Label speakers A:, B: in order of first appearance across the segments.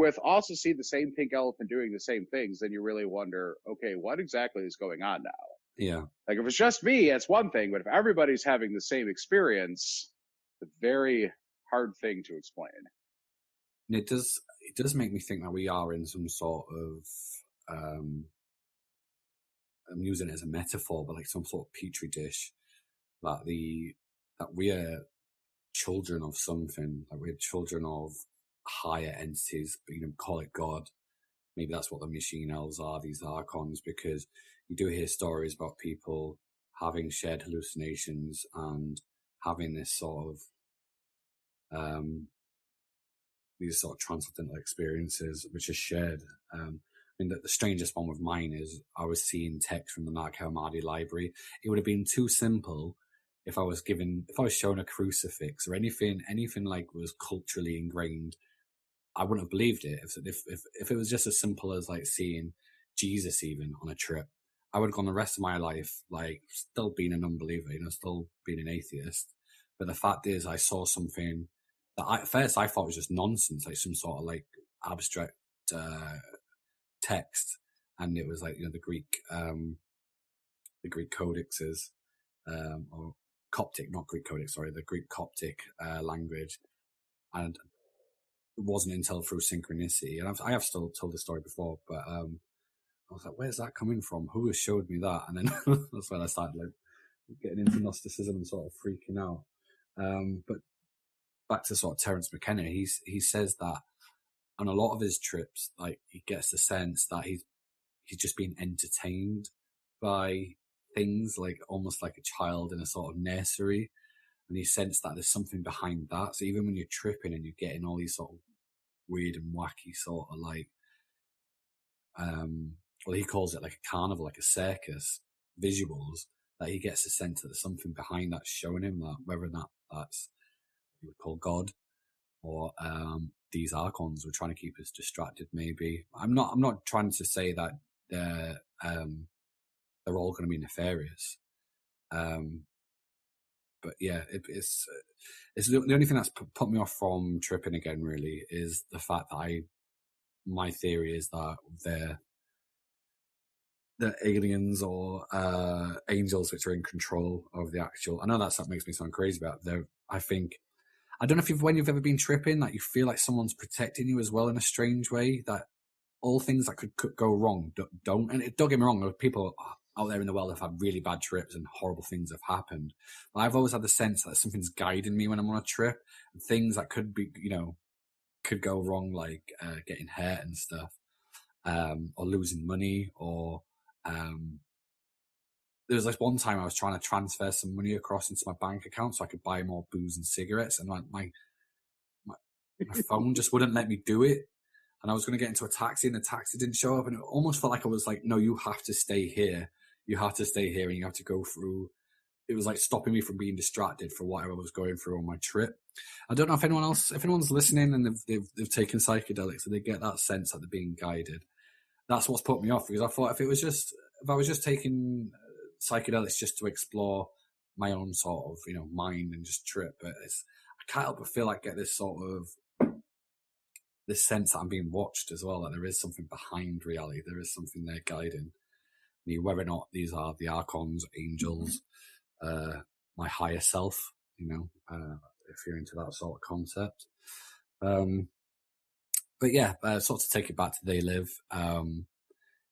A: with also see the same pink elephant doing the same things, then you really wonder, okay, what exactly is going on now?
B: Yeah.
A: Like if it's just me, it's one thing, but if everybody's having the same experience, it's a very hard thing to explain.
B: And it does make me think that we are in some sort of I'm using it as a metaphor, but like some sort of petri dish, that we are children of something, like we're children of higher entities, but call it God. Maybe that's what the machine elves are, these Archons, because you do hear stories about people having shared hallucinations and having this sort of these sort of transcendental experiences which are shared. The strangest one with mine is I was seeing text from the Nag Hammadi library. It would have been too simple if I was shown a crucifix or anything like was culturally ingrained. I wouldn't have believed it if it was just as simple as like seeing Jesus even on a trip. I would have gone the rest of my life like still being an unbeliever, still being an atheist. But the fact is, I saw something that at first I thought was just nonsense, like some sort of like abstract text, and it was like the Greek codexes, or Coptic, not Greek codex, sorry, the Greek Coptic language, and it wasn't until through synchronicity, and I have still told the story before, but I was like, where's that coming from? Who has showed me that? And then that's when I started like getting into Gnosticism and sort of freaking out. But back to sort of Terence McKenna, he says that on a lot of his trips, like he gets the sense that he's just being entertained by things, like almost like a child in a sort of nursery, and he sensed that there's something behind that. So even when you're tripping and you're getting all these sort of weird and wacky sort of like, well, he calls it like a carnival, like a circus visuals, that he gets a sense that there's something behind that showing him that, whether or not that's what you would call God or these Archons were trying to keep us distracted. Maybe I'm not trying to say that they're all going to be nefarious, but yeah, it's the only thing that's put me off from tripping again. Really, is the fact that my theory is that they're aliens or angels which are in control of the actual. I know that makes me sound crazy, but I don't know if when you've ever been tripping, that you feel like someone's protecting you as well in a strange way, that all things that could go wrong don't. And don't get me wrong, people out there in the world have had really bad trips and horrible things have happened. But I've always had the sense that something's guiding me when I'm on a trip, and things that could be, could go wrong, like getting hurt and stuff, or losing money, or there was like one time I was trying to transfer some money across into my bank account so I could buy more booze and cigarettes, and my phone just wouldn't let me do it. And I was going to get into a taxi, and the taxi didn't show up, and it almost felt like I was like, no, you have to stay here. You have to stay here, and you have to go through. It was like stopping me from being distracted for whatever I was going through on my trip. I don't know if anyone's listening and they've taken psychedelics, so they get that sense that they're being guided. That's what's put me off, because I thought if I was just taking psychedelics just to explore my own sort of mind and just trip, but I can't help but feel like I get this sort of this sense that I'm being watched as well, that there is something behind reality, there is something there guiding me, whether or not these are the Archons, angels, my higher self, if you're into that sort of concept. But yeah, sort of take it back to They Live.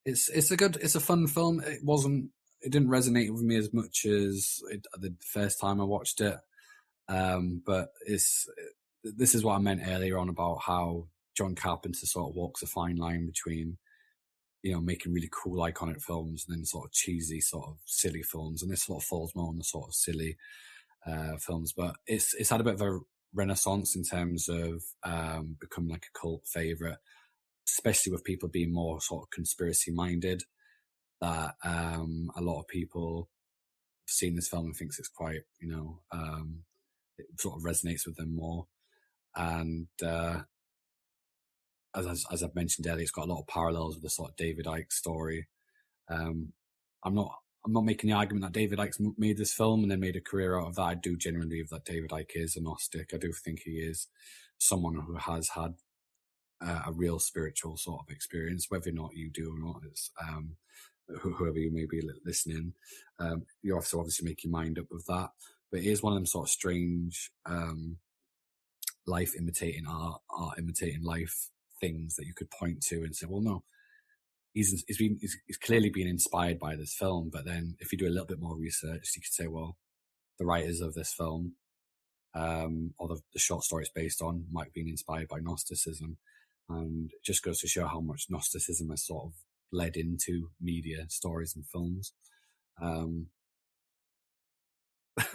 B: It's a fun film. It didn't resonate with me as much as the first time I watched it. But this is what I meant earlier on about how John Carpenter sort of walks a fine line between, making really cool iconic films and then sort of cheesy, sort of silly films. And this sort of falls more on the sort of silly films. But it's had a bit of a renaissance in terms of becoming like a cult favorite, especially with people being more sort of conspiracy minded. That a lot of people have seen this film and thinks it's quite, it sort of resonates with them more. And as I've mentioned earlier, it's got a lot of parallels with the sort of David Icke story. I'm not making the argument that David Icke made this film and then made a career out of that. I do genuinely believe that David Icke is a Gnostic. I do think he is someone who has had a real spiritual sort of experience, whether or not you do or not. It's whoever you may be listening, you have to obviously make your mind up with that. But it is one of them sort of strange life imitating art imitating life things that you could point to and say, well, no, he's clearly been inspired by this film. But then if you do a little bit more research, you could say, well, the writers of this film or the short story it's based on might have been inspired by Gnosticism. And it just goes to show how much Gnosticism has sort of led into media, stories and films.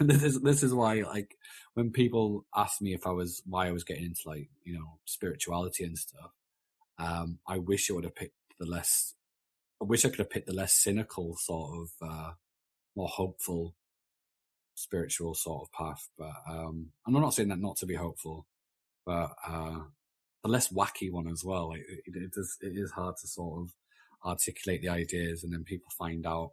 B: This is why, like, when people ask me why I was getting into, like, you know, spirituality and stuff, I wish I could have picked the less cynical sort of, more hopeful spiritual sort of path. But and I'm not saying that not to be hopeful, but the less wacky one as well. Like, it is hard to sort of articulate the ideas, and then people find out,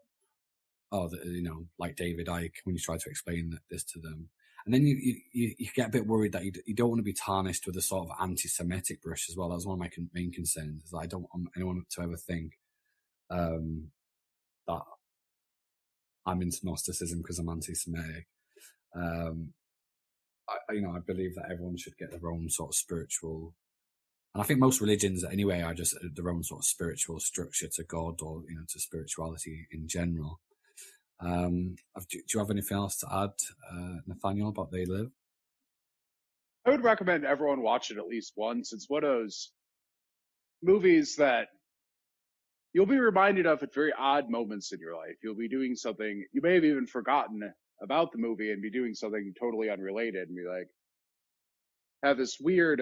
B: you know, like David Icke, when you try to explain this to them, and then you get a bit worried that you don't want to be tarnished with a sort of anti-Semitic brush as well. That was one of my main concerns, is that I don't want anyone to ever think that I'm into Gnosticism because I'm anti-Semitic. I believe that everyone should get their own sort of spiritual, and I think most religions anyway are just their own sort of spiritual structure to God, or, you know, to spirituality in general. Do you have anything else to add, Nathaniel, about They Live?
A: I would recommend everyone watch it at least once. It's one of those movies that you'll be reminded of at very odd moments in your life. You'll be doing something, you may have even forgotten about the movie and be doing something totally unrelated and be like, have this weird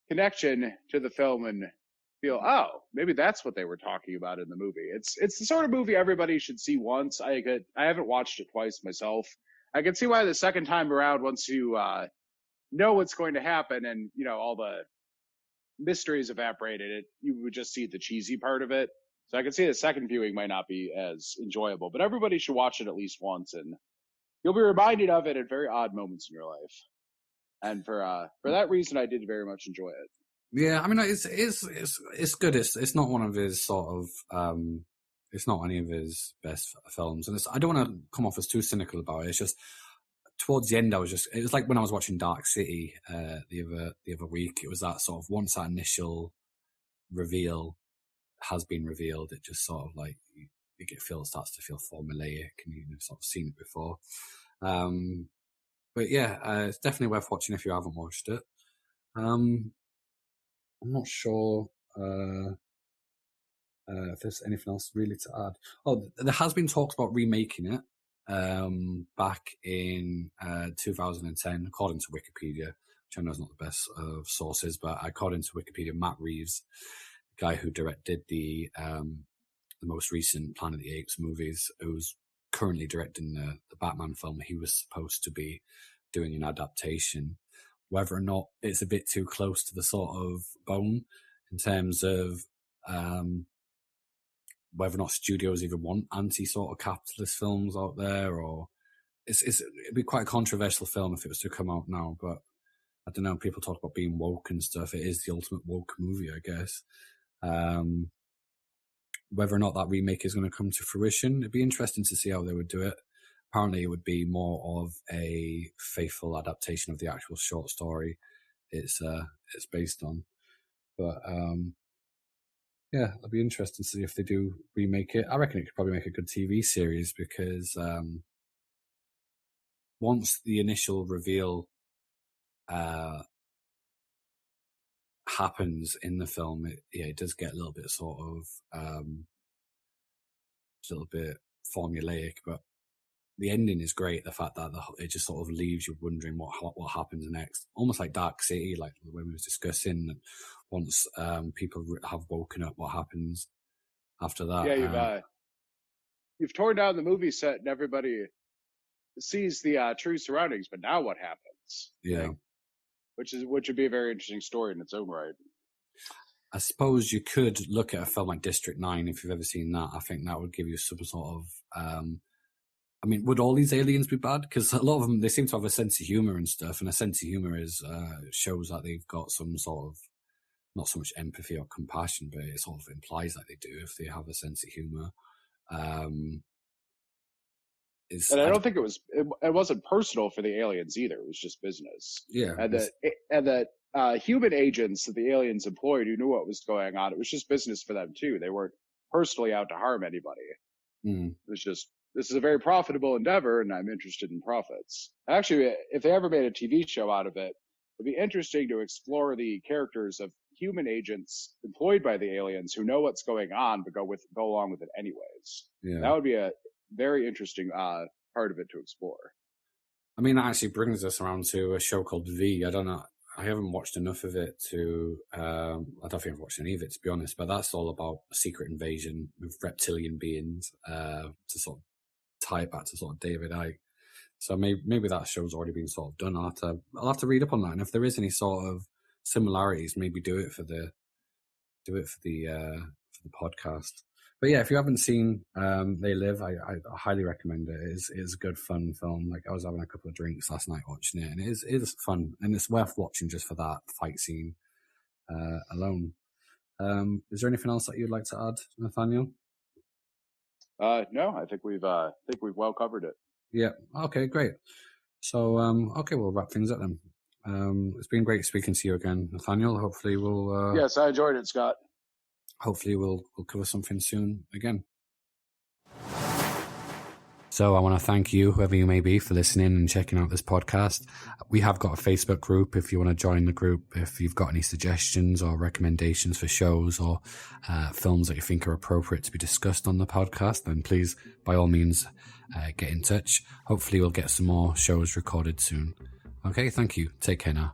A: connection to the film and feel, oh, maybe that's what they were talking about in the movie. It's the sort of movie everybody should see once. I haven't watched it twice myself. I can see why the second time around, once you know what's going to happen and, you know, all the mysteries evaporated, you would just see the cheesy part of it. So I can see the second viewing might not be as enjoyable, but everybody should watch it at least once, and you'll be reminded of it at very odd moments in your life. And for that reason, I did very much enjoy it.
B: Yeah, I mean, it's good. It's not one of his sort of it's not any of his best films, and I don't want to come off as too cynical about it. It's just towards the end, it was like when I was watching Dark City the other week. It was that sort of, once that initial reveal has been revealed, it just sort of like starts to feel formulaic, and you've sort of seen it before. But yeah, it's definitely worth watching if you haven't watched it. I'm not sure if there's anything else really to add. Oh, there has been talks about remaking it back in 2010, according to Wikipedia, which I know is not the best of sources, but according to Wikipedia, Matt Reeves, the guy who directed the most recent Planet of the Apes movies, who's currently directing the Batman film, he was supposed to be doing an adaptation. Whether or not it's a bit too close to the sort of bone in terms of whether or not studios even want anti-sort of capitalist films out there, or it'd be quite a controversial film if it was to come out now. But I don't know, people talk about being woke and stuff. It is the ultimate woke movie, I guess. Whether or not that remake is going to come to fruition, it'd be interesting to see how they would do it. Apparently, it would be more of a faithful adaptation of the actual short story it's based on. But yeah, it'll be interesting to see if they do remake it. I reckon it could probably make a good TV series, because once the initial reveal happens in the film, it does get a little bit sort of a little bit formulaic, but the ending is great. The fact that it just sort of leaves you wondering what happens next, almost like Dark City, like when we was discussing. Once people have woken up, what happens after that?
A: Yeah, you've torn down the movie set, and everybody sees the true surroundings. But now what happens?
B: Yeah,
A: which would be a very interesting story in its own right.
B: I suppose you could look at a film like District 9, if you've ever seen that. I think that would give you some sort of I mean, would all these aliens be bad? Because a lot of them, they seem to have a sense of humor and stuff, and a sense of humor shows that they've got some sort of not so much empathy or compassion, but it sort of implies that they do if they have a sense of humor.
A: And I don't think it wasn't personal for the aliens either. It was just business.
B: Yeah.
A: And that human agents that the aliens employed who knew what was going on, it was just business for them too. They weren't personally out to harm anybody. It was just, this is a very profitable endeavor and I'm interested in profits. Actually, if they ever made a TV show out of it, it'd be interesting to explore the characters of human agents employed by the aliens who know what's going on but go along with it anyways.
B: Yeah.
A: That would be a very interesting part of it to explore.
B: I mean, that actually brings us around to a show called V. I don't know. I haven't watched enough of it to, I don't think I've watched any of it, to be honest, but that's all about a secret invasion of reptilian beings, to sort of tie it back to sort of David Icke. So maybe that show's already been sort of done. I'll have to read up on that. And if there is any sort of similarities, maybe do it for the podcast. But yeah, if you haven't seen They Live, I highly recommend it. It is a good, fun film. Like, I was having a couple of drinks last night watching it, and it is fun, and it's worth watching just for that fight scene alone. Is there anything else that you'd like to add, Nathaniel?
A: No, I think we've well covered it.
B: Yeah. Okay, great. So, okay, we'll wrap things up then. It's been great speaking to you again, Nathaniel. Hopefully we'll...
A: Yes, I enjoyed it, Scott.
B: Hopefully we'll cover something soon again. So I want to thank you, whoever you may be, for listening and checking out this podcast. We have got a Facebook group if you want to join the group. If you've got any suggestions or recommendations for shows or films that you think are appropriate to be discussed on the podcast, then please, by all means, get in touch. Hopefully we'll get some more shows recorded soon. Okay, thank you. Take care now.